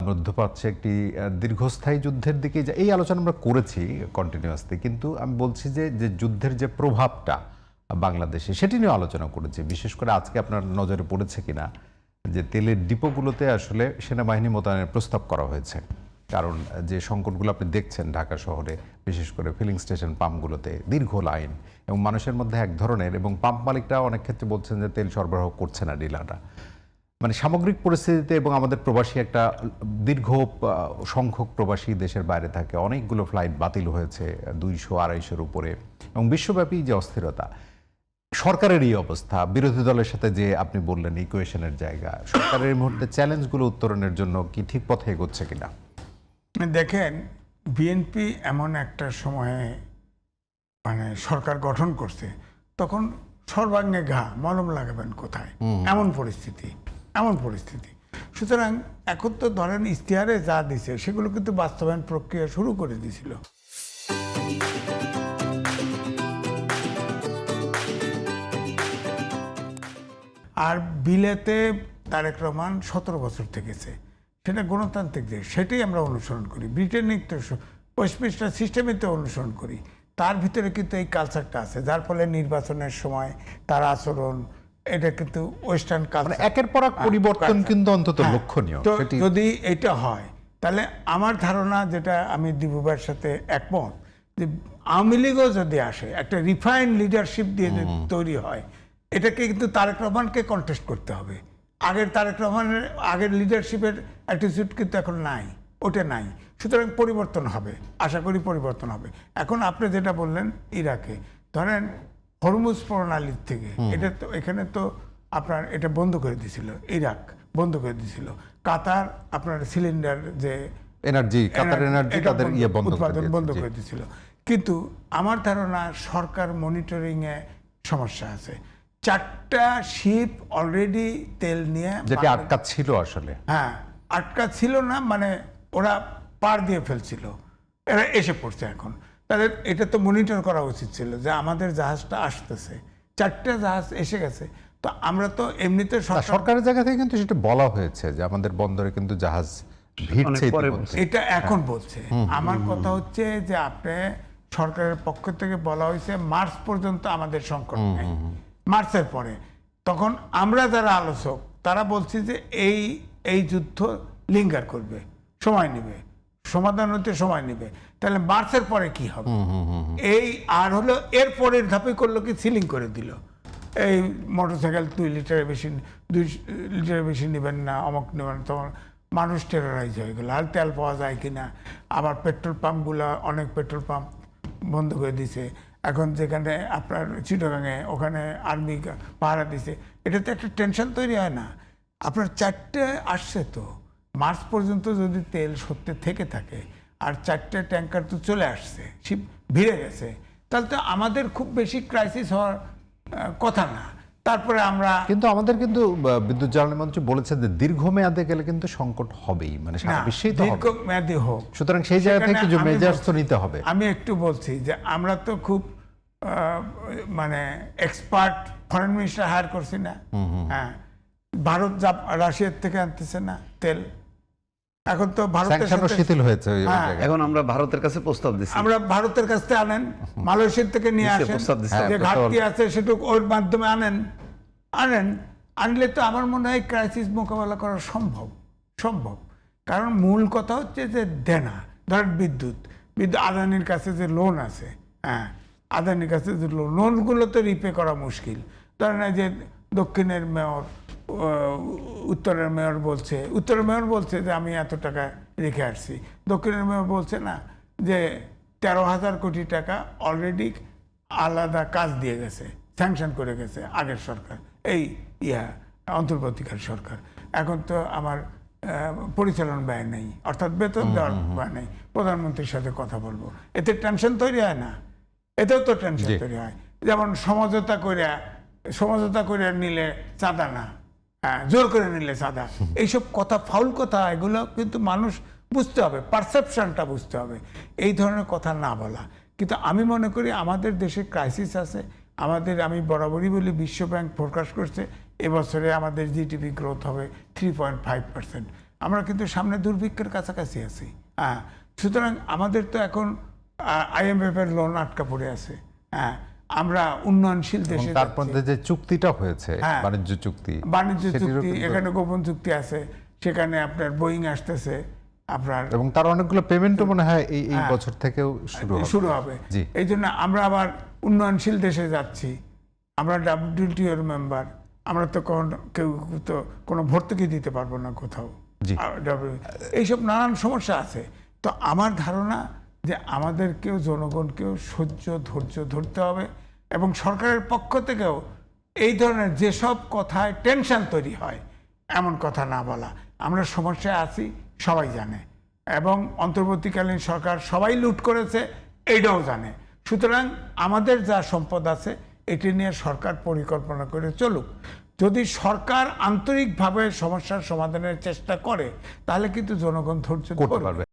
মধ্যপ্রাচ্যে একটি দীর্ঘস্থায়ী যুদ্ধের দিকে এই আলোচনা আমরা করেছি কন্টিনিউয়াসলি, কিন্তু আমি বলছি যে যে যুদ্ধের যে প্রভাবটা বাংলাদেশে সেটি নিয়ে আলোচনা করেছি। বিশেষ করে আজকে আপনার নজরে পড়েছে কিনা যে তেলের ডিপোগুলোতে আসলে সেনাবাহিনী মোতায়েনের প্রস্তাব করা হয়েছে, কারণ যে সংকটগুলো আপনি দেখছেন ঢাকা শহরে, বিশেষ করে ফিলিং স্টেশন পাম্পগুলোতে দীর্ঘ লাইন এবং মানুষের মধ্যে এক ধরনের, এবং পাম্প মালিকরা অনেক ক্ষেত্রে বলছেন যে তেল সরবরাহ করছে না ডিলাররা। মানে সামগ্রিক পরিস্থিতিতে, এবং আমাদের প্রবাসী একটা দীর্ঘ সংখ্যক প্রবাসী দেশের বাইরে থাকে, অনেকগুলো ফ্লাইট বাতিল হয়েছে 200-250-এর উপরে, এবং বিশ্বব্যাপী যে অস্থিরতা, সরকারের এই অবস্থা, বিরোধী দলের সাথে যে আপনি বললেন ইকুয়েশনের জায়গা, সরকারের এই মুহূর্তে চ্যালেঞ্জগুলো উত্তরণের জন্য কি ঠিক পথে এগোচ্ছে কিনা? দেখেন, বিএনপি এমন একটা সময়ে মানে সরকার গঠন করছে, তখন সর্বাঙ্গে ঘা মলম লাগাবেন কোথায়, এমন পরিস্থিতি। সুতরাং এখন তো ধরেন ইশতেহারে যা দিছে সেগুলো কিন্তু বাস্তবায়ন প্রক্রিয়া শুরু করে দিয়েছিল। আর বিলেতে তারেক রহমান 17 বছর থেকেছে, সেটা গণতান্ত্রিক দেশ, সেটাই আমরা অনুসরণ করি। ব্রিটেনিক তো ওয়েস্টমিনিস্টার সিস্টেমে তো অনুসরণ করি, তার ভিতরে কিন্তু এই কালচারটা আছে, যার ফলে নির্বাচনের সময় তার আচরণ, এটা কিন্তু ওয়েস্টার্ন কালচার, একের পর এক পরিবর্তন কিন্তু অন্তত লক্ষণীয়। তো যদি এটা হয় তাহলে আমার ধারণা, যেটা আমি দিবুভাইয়ের সাথে একমত, যে আওয়ামী লীগও যদি আসে, একটা রিফাইন্ড লিডারশিপ দিয়ে যদি তৈরি হয়, এটাকে কিন্তু তারেক রহমানকে কন্টেস্ট করতে হবে। আগের তারেক রহমানের আগের লিডারশিপের অ্যাটিটিউড কিন্তু এখন নাই, ওটা নাই। সুতরাং পরিবর্তন হবে, আশা করি পরিবর্তন হবে। এখন আপনি যেটা বললেন ইরাকে, ধরেন হরমুজ প্রণালীর থেকে এটা তো এখানে তো আপনার এটা বন্ধ করে দিয়েছিল, ইরাক বন্ধ করে দিয়েছিল, কাতার আপনার সিলিন্ডার যে এনার্জি, কাতার এনার্জি তাদের উৎপাদন বন্ধ করে দিয়েছিল। কিন্তু আমার ধারণা সরকার মনিটরিংয়ে সমস্যা আছে। 4টা শিপ অলরেডি তেল নিয়ে, যেটা আটকা ছিল আসলে, হ্যাঁ আটকা ছিল না, মানে ওরা পার দিয়ে ফেলছিল, এরা এসে পড়ছে এখন। তাদের এটা তো মনিটর করা উচিত ছিল যে আমাদের জাহাজটা আসতেছে, 4টা জাহাজ এসে গেছে। তো আমরা তো এমনিতে সরকারের জায়গা থেকে কিন্তু সেটা বলা হয়েছে যে আমাদের বন্দরে কিন্তু জাহাজ ভিড়ছে, এটা এখন বলছে। আমার কথা হচ্ছে যে আপনি সরকারের পক্ষ থেকে বলা হয়েছে মার্চ পর্যন্ত আমাদের সংকট নেই, মার্চের পরে তখন আমরা যারা আলোচক তারা বলছি যে এই যুদ্ধ লিঙ্গার করবে, সময় নেবে, সমাধান হতে সময় নেবে। তাহলে মার্চের পরে কি হবে? এই আর হলো এর পরের ধাপে করলো কি, সিলিং করে দিল, এই মোটরসাইকেল 2 লিটারের বেশি নেবেন না, অমুক নেবেন, তখন মানুষ টেরোরাইজ হয়ে গেল। আর তেল পাওয়া যায় কিনা, আবার পেট্রোল পাম্পগুলো, অনেক পেট্রোল পাম্প বন্ধ করে দিছে। এখন যেখানে আপনার চিটাগাঙে ওখানে আর্মি পাহারা দিছে, এটাতে একটা টেনশন তৈরি হয় না? আপনার 4টে আসছে তো, মার্চ পর্যন্ত যদি তেল সত্যি থেকে থাকে, আর 4টে ট্যাঙ্কার তো চলে আসছে, শিপ ভিড়ে গেছে, তাহলে তো আমাদের খুব বেশি ক্রাইসিস হওয়ার কথা না। তারপরে আমরা কিন্তু আমাদের কিন্তু বিদ্যুৎ জ্বালানি মন্ত্রী বলেছেন যে দীর্ঘমেয়াদে গেলে কিন্তু সংকট হবেই, মানে সারা বিশ্বেই তো হবে, দীর্ঘমেয়াদী হোক। সুতরাং সেই জায়গা থেকে কিছু মেজার্স তো নিতে হবে। আমি একটু বলছি যে আমরা তো খুব মানে এক্সপার্ট ফরেন মিনিস্টার হায়ার করছি না? হ্যাঁ, ভারত রাশিয়ার থেকে আনতেছে না তেল, এখন তো ভারতের সাথে শিথিল হয়েছে, এখন আমরা ভারতের কাছে প্রস্তাব দিচ্ছি, আমরা ভারতের কাছ থেকে আনেন, মালয়েশিয়ার থেকে নিয়ে আসেন, যে ঘাটতি আছে সেটুকু ওর মাধ্যমে আনলে তো আমার মনে হয় ক্রাইসিস মোকাবেলা করা সম্ভব। কারণ মূল কথা হচ্ছে যে দেনা, ধরেন বিদ্যুৎ আদানির কাছে যে লোন আছে, হ্যাঁ আদানির কাছে যে লোনগুলো তো রিপে করা মুশকিল। ধরেন যে দক্ষিণের মেয়র, উত্তরের মেয়র বলছে যে আমি এত টাকা রেখে আসছি, দক্ষিণের মেয়র বলছে না যে 13,000 কোটি টাকা অলরেডি আলাদা কাজ দিয়ে গেছে, স্যাংশন করে গেছে আগের সরকার, এই অন্তর্বর্তীকালীন সরকার। এখন তো আমার পরিচালন ব্যয় নেই, অর্থাৎ বেতন দেওয়ার ব্যয় নেই, প্রধানমন্ত্রীর সাথে কথা বলবো, এতে টেনশন তৈরি হয় না? এতেও তো টেনশন তৈরি হয়। যেমন সমঝোতা করে নিলে চাঁদা না, হ্যাঁ জোর করে নিলে চাঁদা, এইসব কথা ফাউল কথা, এগুলো কিন্তু মানুষ বুঝতে হবে, পারসেপশনটা বুঝতে হবে, এই ধরনের কথা না বলা। কিন্তু আমি মনে করি আমাদের দেশে ক্রাইসিস আছে। আমি বরাবরই বলি, বিশ্ব ব্যাংক ফোরকাস্ট করছে এবছরে আমাদের জিডিপি গ্রোথ হবে 3.5%। আমরা কিন্তু সামনে দুর্ভিক্ষের কাছাকাছি আছি। হ্যাঁ, সুতরাং আমাদের তো এখন IMF এর লোন আটকা পড়ে আছে। হ্যাঁ, আমরা উন্নয়নশীল দেশে তার যাচ্ছি। মধ্যে যে চুক্তিটা হয়েছে হ্যাঁ। বাণিজ্য চুক্তি, বাণিজ্য সেটিরও চুক্তি, কিন্তু- এখানে গোপন চুক্তি আছে, সেখানে আপনার বোয়িং আসতেছে, আপনার এবং তার অনেকগুলো পেমেন্টও মনে হয় এই হ্যাঁ। বছর থেকেও শুরু হবে। জি। এই জন্য আমরা আবার উন্নয়নশীল দেশে যাচ্ছি, আমরা WTOর মেম্বার, আমরা তো কেউ তো কোনো ভর্তুকি দিতে পারবো না কোথাও। জি। এইসব নানান সমস্যা আছে। তো আমার ধারণা যে আমাদেরকেও জনগণকেও ধৈর্য ধরতে হবে, এবং সরকারের পক্ষ থেকেও এই ধরনের যেসব কথায় টেনশন তৈরি হয় এমন কথা না বলা। আমরা সমস্যায় আছি সবাই জানে, এবং অন্তর্বর্তীকালীন সরকার সবাই লুট করেছে এইটাও জানে। সুতরাং আমাদের যা সম্পদ আছে এটি নিয়ে সরকার পরিকল্পনা করে চলুক। যদি সরকার আন্তরিকভাবে সমস্যার সমাধানের চেষ্টা করে তাহলে কিন্তু জনগণ ধৈর্য করতে ধরবে। পারবে।